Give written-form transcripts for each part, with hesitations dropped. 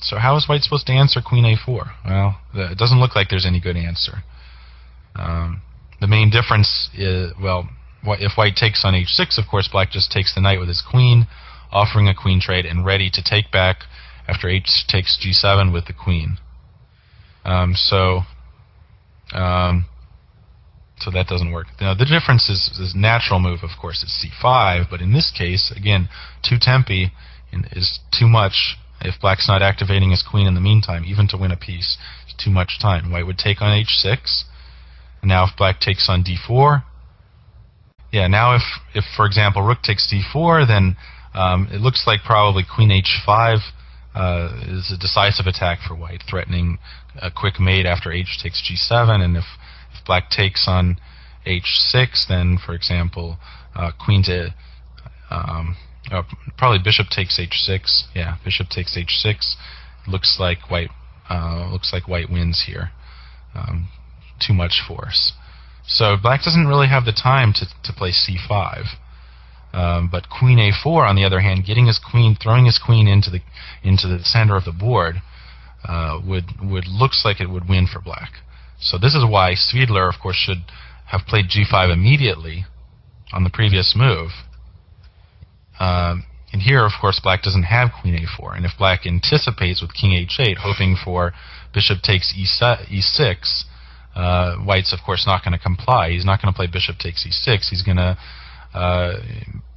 So how is white supposed to answer queen a4? Well, it doesn't look like there's any good answer. The main difference is, well, if white takes on h6, of course, black just takes the knight with his queen, offering a queen trade and ready to take back after h takes g7 with the queen. So that doesn't work. Now, the difference is natural move, of course, is c5, but in this case, again, 2 tempi is too much. If black's not activating his queen in the meantime, even to win a piece, it's too much time. White would take on h6. Now if black takes on d4, yeah, now if for example, rook takes d4, then it looks like probably queen h5 is a decisive attack for white, threatening a quick mate after h takes g7, and if black takes on h6, then, for example, queen to probably bishop takes h6. Yeah, bishop takes h6. Looks like white wins here. Too much force. So black doesn't really have the time to play c5. But queen a4, on the other hand, getting his queen, throwing his queen into the center of the board, looks like it would win for black. So this is why Svidler, of course, should have played g5 immediately on the previous move. And here, of course, black doesn't have queen a4. And if black anticipates with king h8, hoping for bishop takes e6, white's, of course, not going to comply. He's not going to play bishop takes e6. He's going to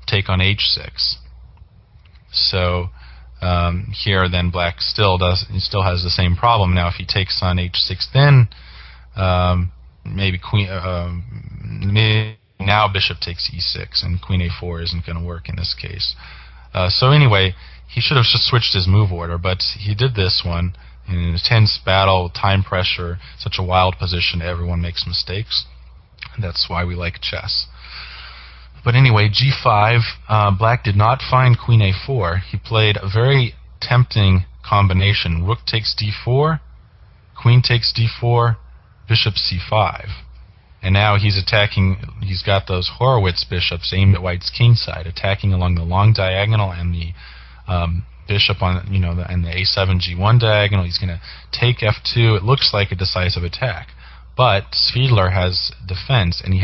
take on h6. So here, then, black still has the same problem. Now, if he takes on h6, then maybe now bishop takes e6, and queen a4 isn't going to work in this case. So anyway, he should have just switched his move order, but he did this one. In an intense battle, time pressure, such a wild position, everyone makes mistakes. That's why we like chess. But anyway, g5, black did not find queen a4. He played a very tempting combination. Rook takes d4, queen takes d4, bishop c5. And now he's attacking, he's got those Horowitz bishops aimed at white's king side, attacking along the long diagonal and the bishop on, and the a7 g1 diagonal. He's going to take f2. It looks like a decisive attack. But Svidler has defense, and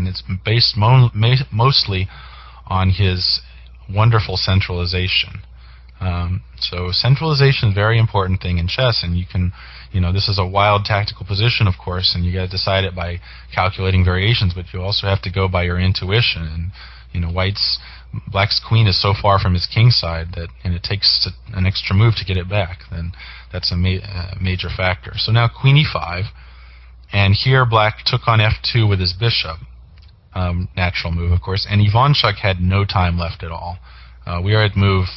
it's based mostly on his wonderful centralization. So centralization is a very important thing in chess, and you can, this is a wild tactical position, of course, and you got to decide it by calculating variations, but you also have to go by your intuition. And black's queen is so far from his king side and it takes an extra move to get it back. Then that's a major factor. So now queen e5, and here black took on f2 with his bishop. Natural move, of course, and Ivanchuk had no time left at all. We are at move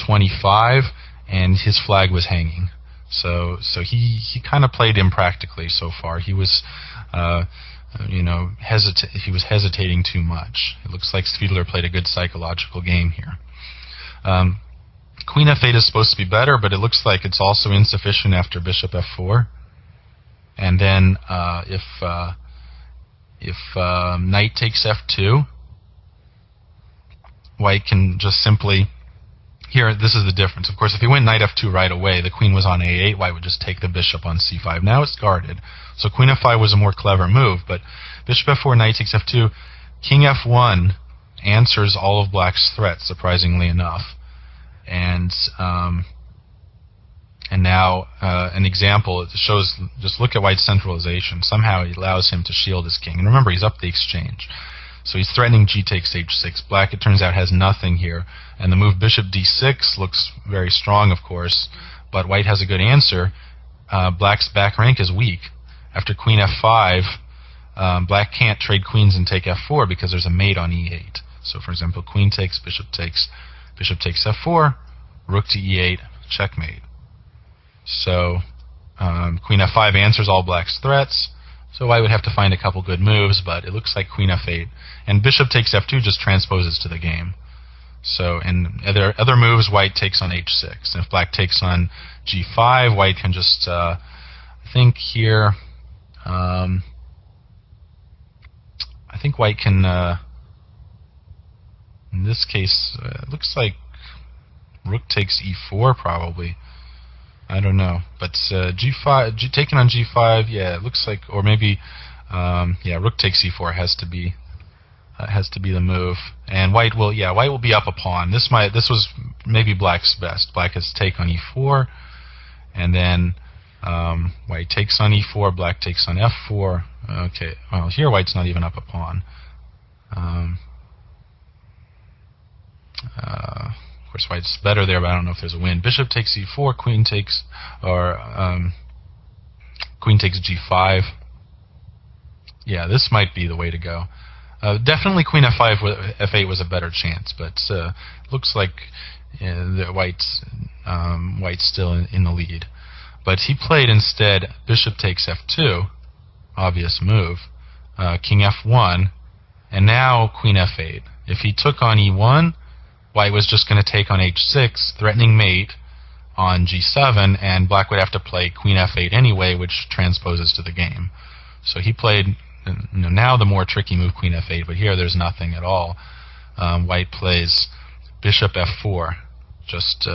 25, and his flag was hanging. So he kind of played impractically so far. He was he was hesitating too much. It looks like Svidler played a good psychological game here. Queen f8 is supposed to be better, but it looks like it's also insufficient after bishop f4. And then if knight takes f2, white can just simply... Here, this is the difference. Of course, if he went knight f2 right away, the queen was on a8, white would just take the bishop on c5. Now it's guarded. So queen f5 was a more clever move, but bishop f4, knight takes f2, king f1 answers all of black's threats, surprisingly enough. And now an example, it shows, just look at white's centralization. Somehow it allows him to shield his king. And remember, he's up the exchange. So he's threatening g takes h6. Black, it turns out, has nothing here. And the move bishop d6 looks very strong, of course, but white has a good answer. Black's back rank is weak. After queen f5, black can't trade queens and take f4 because there's a mate on e8. So, for example, queen takes f4, rook to e8, checkmate. So queen f5 answers all black's threats. So white would have to find a couple good moves, but it looks like queen f8. And bishop takes f2 just transposes to the game. So, and other moves, white takes on h6. And if black takes on g5, white can just, I think here, I think white can, in this case, it looks like rook takes e4 probably. I don't know. But G5, taking on G5, yeah, it looks like, or maybe, yeah, Rook takes E4 has to be the move. And white will be up a pawn. This was maybe black's best. Black has take on E4, and then white takes on E4, black takes on F4. Okay, well, here white's not even up a pawn. Of course, white's better there, but I don't know if there's a win. Bishop takes E4, queen takes G5. Yeah, this might be the way to go. Definitely queen F5, F8 was a better chance, but looks like that white's still in the lead. But he played instead bishop takes F2, obvious move, king F1, and now queen F8. If he took on E1, white was just going to take on H6, threatening mate on G7, and black would have to play queen F8 anyway, which transposes to the game. So he played, now the more tricky move, queen F8, but here there's nothing at all. White plays bishop F4, just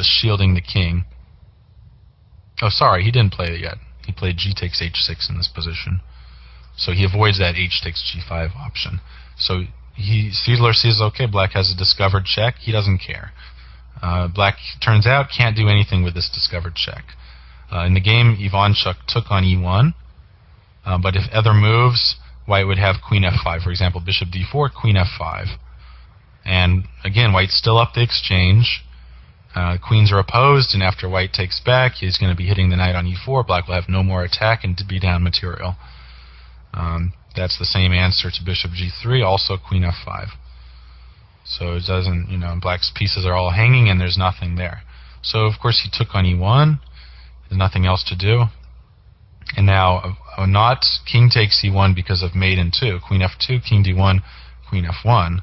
shielding the king. Oh, sorry, he didn't play it yet. He played G takes H6 in this position. So he avoids that H takes G5 option. So Svidler sees, okay, black has a discovered check. He doesn't care. Black, turns out, can't do anything with this discovered check. In the game, Ivanchuk took on E1, but if other moves, white would have queen F5. For example, bishop D4, queen F5. And again, white's still up the exchange. Queens are opposed, and after white takes back, he's going to be hitting the knight on E4. Black will have no more attack and to be down material. That's the same answer to bishop G3, also queen F5. So it doesn't, black's pieces are all hanging and there's nothing there. So of course he took on E1. There's nothing else to do. And now not king takes E1 because of mate in 2, queen F2, king D1, queen F1,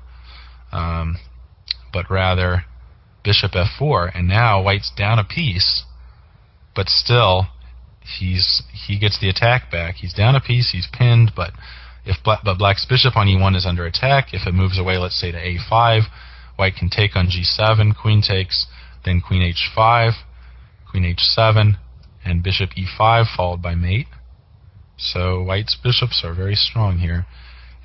but rather bishop F4, and now white's down a piece, but still he gets the attack back. He's down a piece, he's pinned, but black's bishop on E1 is under attack. If it moves away, let's say to A5, white can take on G7, queen takes, then queen H5, queen H7, and bishop E5 followed by mate. So white's bishops are very strong here.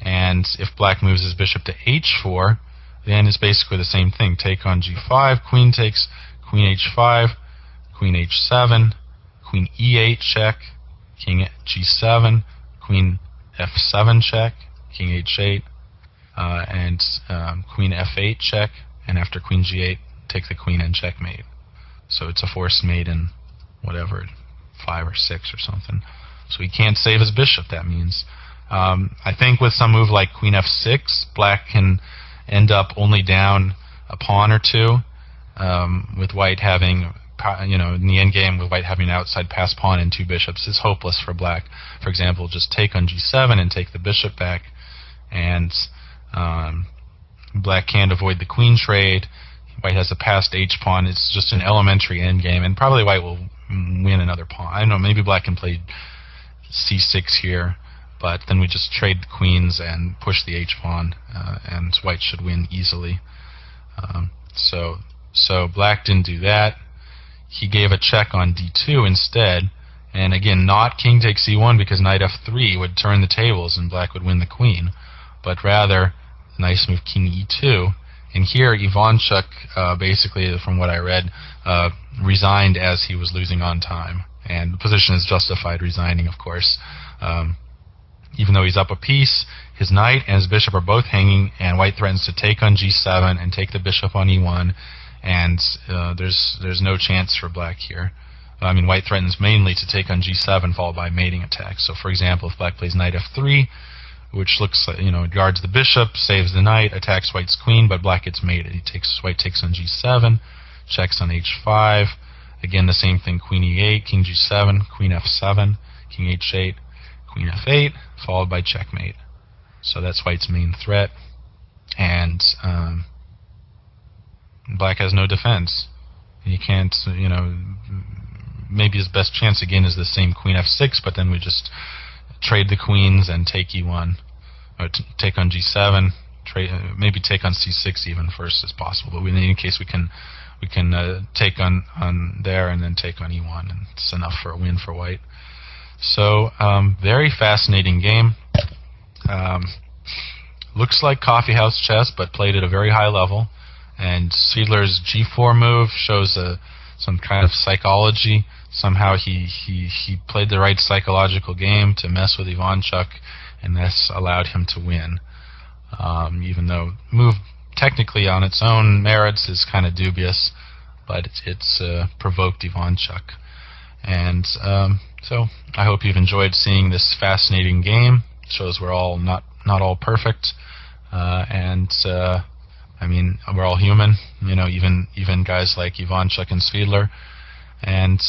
And if black moves his bishop to H4, then it's basically the same thing. Take on G5, queen takes, queen H5, queen H7, queen E8 check, king G7, queen F7 check, king H8, and queen F8 check, and after queen G8, take the queen and checkmate. So it's a forced mate in whatever, 5 or 6 or something. So he can't save his bishop, that means. I think with some move like queen F6, black can end up only down a pawn or two, with white having, in the endgame, with white having an outside pass pawn and 2 bishops is hopeless for black. For example, just take on G7 and take the bishop back, and black can't avoid the queen trade. White has a passed H pawn. It's just an elementary endgame, and probably white will win another pawn. I don't know, maybe black can play C6 here, but then we just trade the queens and push the H pawn, and white should win easily. So black didn't do that. He gave a check on D2 instead, and again, not king takes E1 because knight F3 would turn the tables and black would win the queen, but rather nice move king E2. And here Ivanchuk, basically, from what I read, resigned as he was losing on time. And the position is justified resigning, of course. Even though he's up a piece, his knight and his bishop are both hanging, and white threatens to take on G7 and take the bishop on E1, and there's no chance for black here. I mean, white threatens mainly to take on G7 followed by mating attack. So, for example, if black plays knight F3, which looks like, guards the bishop, saves the knight, attacks white's queen, but black gets mated. White takes on G7, checks on H5. Again, the same thing, queen E8, king G7, queen F7, king H8, queen F8, followed by checkmate. So that's white's main threat. And black has no defense. He can't, maybe his best chance again is the same queen F6, but then we just trade the queens and take E1, or take on G7, maybe take on C6 even first as possible. But in any case, we can we can take on there and then take on e1, and it's enough for a win for white. So very fascinating game. Looks like coffeehouse chess, but played at a very high level. And Svidler's g4 move shows some kind of psychology. Somehow he played the right psychological game to mess with Ivanchuk, and this allowed him to win. Even though move technically on its own merits is kind of dubious, but it's provoked Ivanchuk. And so I hope you've enjoyed seeing this fascinating game. It shows we're all not all perfect, and I mean, we're all human, even guys like Ivanchuk and Svidler, and